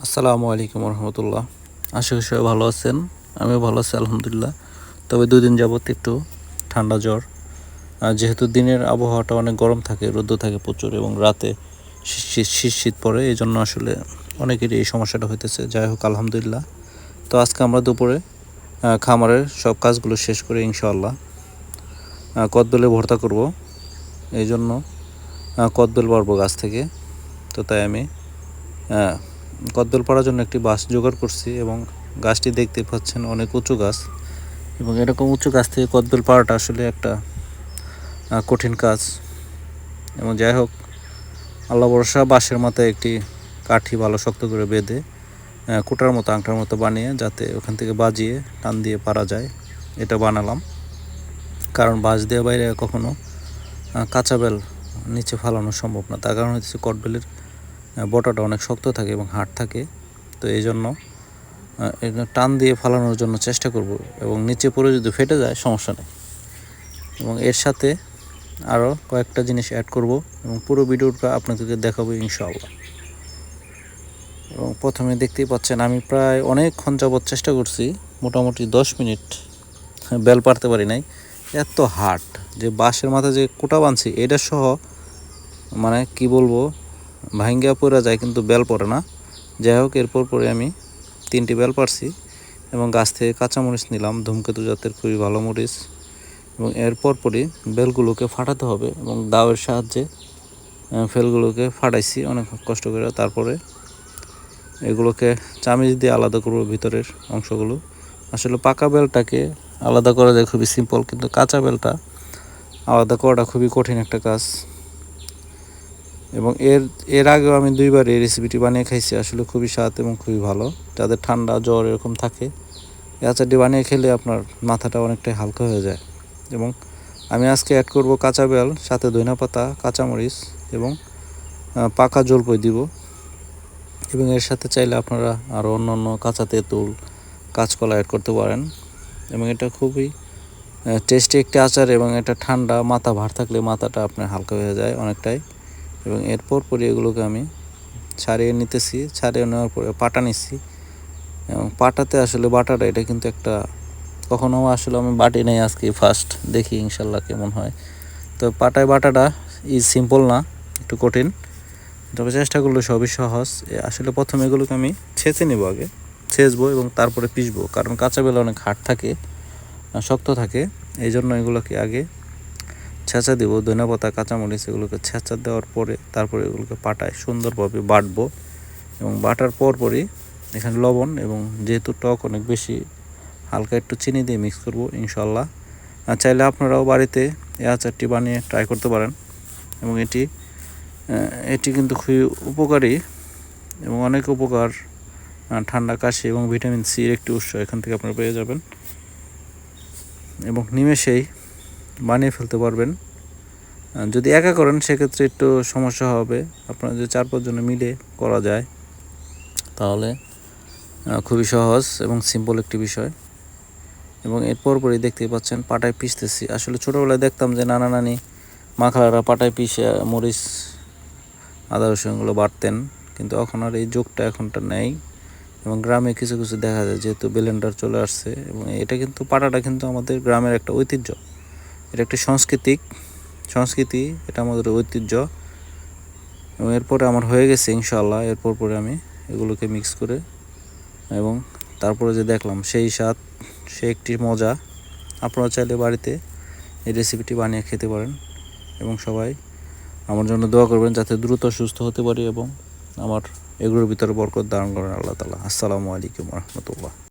আসসালামু আলাইকুম রহমতুল্লাহ। আশা করি সবাই ভালো আছেন। আমিও ভালো আছি আলহামদুলিল্লাহ। তবে 2 দিন যাবত একটু ঠান্ডা জ্বর। আর যেহেতু দিনের আবহাওয়াটা অনেক গরম থাকে, রৌদ্র থাকে প্রচুর, এবং রাতে শীত পড়ে, এই জন্য আসলে অনেকেরই এই সমস্যাটা হইতেছে। যাই হোক আলহামদুলিল্লাহ। তো আজকে আমরা দুপুরে খামারের সব কাজগুলো শেষ করে ইনশাআল্লাহ কদবেলে ভর্তা করব। এই জন্য কদবেল পারবো গাছ থেকে। তো তাই আমি কদবেল পাড়ার জন্য একটি বাঁশ জোগাড় করছি, এবং গাছটি দেখতে পাচ্ছেন অনেক উঁচু গাছ, এবং এরকম উঁচু গাছ থেকে কদবেল পাড়াটা আসলে একটা কঠিন কাজ। এবং যাই হোক, আল্লাহ ভরসা, বাঁশের মাথায় একটি কাঠি ভালো শক্ত করে বেঁধে কুটার মতো আংটার মতো বানিয়ে, যাতে ওখান থেকে বাজিয়ে টান দিয়ে পারা যায়, এটা বানালাম। কারণ বাঁশ দিয়ে বাইরে কখনো কাঁচা বেল নিচে ফালানো সম্ভব না। তার কারণ হচ্ছে কদবেলের বটাটা অনেক শক্ত থাকে এবং হার্ড থাকে। তো এই জন্য টান দিয়ে ফালানোর জন্য চেষ্টা করব, এবং নিচে পড়ে যদি ফেটে যায় সমস্যা নেই। এবং এর সাথে আরও কয়েকটা জিনিস অ্যাড করব, এবং পুরো ভিডিওটা আপনাদেরকে দেখাবো ইনশাআল্লাহ। এবং প্রথমে দেখতেই পাচ্ছেন আমি প্রায় অনেকক্ষণ যাবৎ চেষ্টা করছি, মোটামুটি 10 মিনিট বেল পারতে পারি নাই। এত হার্ড যে বাঁশের মাথায় যে কুটা বানছি এটা সহ, মানে কি বলবো, ভাঙ্গা পড়ে যায় কিন্তু বেল পড়ে না। যাই হোক, এরপর পরে আমি 3টি বেল পারছি, এবং গাছ থেকে কাঁচামরিচ নিলাম, ধূমকেতু জাতের খুবই ভালো মরিচ। এবং এরপর পরই বেলগুলোকে ফাটাতে হবে, এবং দাওয়ের সাহায্যে ফেলগুলোকে ফাটাইছি অনেক কষ্ট করে। তারপরে এগুলোকে চামিচ দিয়ে আলাদা করব ভিতরের অংশগুলো। আসলে পাকা বেলটাকে আলাদা করা যায় খুবই সিম্পল, কিন্তু কাঁচা বেলটা আলাদা করাটা খুবই কঠিন একটা কাজ। এবং এর আগেও আমি 2বার এই রেসিপিটি বানিয়ে খাইছি, আসলে খুবই স্বাদ এবং খুবই ভালো। যাদের ঠান্ডা জ্বর এরকম থাকে, এই আচারটি বানিয়ে খেলে আপনার মাথাটা অনেকটাই হালকা হয়ে যায়। এবং আমি আজকে অ্যাড করব কাঁচা বেল, সাথে ধনিয়াপাতা, কাঁচামরিচ এবং পাকা জলপাই দিব। এবং এর সাথে চাইলে আপনারা আরও অন্য কাঁচা তেঁতুল, কাঁচকলা অ্যাড করতে পারেন। এবং এটা খুবই টেস্টি একটি আচার, এবং এটা ঠান্ডা মাথা ভার থাকলে মাথাটা আপনার হালকা হয়ে যায় অনেকটাই। এবং এরপর পরে এগুলোকে আমি ছাড়িয়ে নিতেছি, ছাড়িয়ে নেওয়ার পরে পাটা নিচ্ছি। এবং পাটাতে আসলে বাটাটা, এটা কিন্তু একটা, কখনো আসলে আমি বাটি নেই, আজকে ফার্স্ট, দেখি ইনশাল্লাহ কেমন হয়। তো পাটায় বাটাটা সিম্পল না, একটু কঠিন, তবে চেষ্টা করলে সবই সহজ। আসলে প্রথমে এগুলোকে আমি ছেঁচে নেব, আগে ছেঁচবো এবং তারপরে পিসবো, কারণ কাঁচা বেলা অনেক হার্ড থাকে, শক্ত থাকে। এই জন্য এগুলোকে আগে ছেঁচা দেবো, ধনিয়াপাতা, কাঁচামরিচ এগুলোকে ছেঁচা দেওয়ার পরে তারপরে এগুলোকে পাটায় সুন্দরভাবে বাটবো। এবং বাটার পরই এখানে লবণ, এবং যেহেতু টক অনেক বেশি, হালকা একটু চিনি দিয়ে মিক্স করব ইনশাল্লাহ। চাইলে আপনারাও বাড়িতে এই আচারটি বানিয়ে ট্রাই করতে পারেন। এবং এটি কিন্তু খুবই উপকারী, এবং অনেক উপকার, ঠান্ডা, কাশি এবং ভিটামিন সির একটি উৎস এখান থেকে আপনারা পেয়ে যাবেন, এবং নিমেষেই বানিয়ে ফেলতে পারবেন। যদি একা করেন সেক্ষেত্রে একটু সমস্যা হবে। আপনারা যদি 4-5 জনে মিলে করা যায় তাহলে খুবই সহজ এবং সিম্পল একটি বিষয়। এবং এরপর পরই দেখতেই পাচ্ছেন পাটায় পিষতেছি। আসলে ছোটোবেলায় দেখতাম যে নানা নানি মাখারা পাটায় পিষে মরিচ, আদা রসুনগুলো বাটতেন, কিন্তু এখন আর এই যোগটা এখনটা নেই। এবং গ্রামে কিছু কিছু দেখা যায়, যেহেতু ব্লেন্ডার চলে আসছে। এবং এটা কিন্তু, পাটাটা কিন্তু আমাদের গ্রামের একটা ঐতিহ্য, এটা একটি সংস্কৃতি, এটা আমাদের ঐতিহ্য। এবং এরপরে আমার হয়ে গেছে ইনশাআল্লাহ। এরপর পরে আমি এগুলোকে মিক্স করে, এবং তারপরে যে দেখলাম সেই স্বাদ, সে একটি মজা। আপনারা চাইলে বাড়িতে এই রেসিপিটি বানিয়ে খেতে পারেন, এবং সবাই আমার জন্য দোয়া করবেন যাতে দ্রুত সুস্থ হতে পারি, এবং আমার এগুলোর ভিতরে বরকত দান করেন আল্লাহ তাআলা। আসসালামু আলাইকুম রহমতুল্লাহ।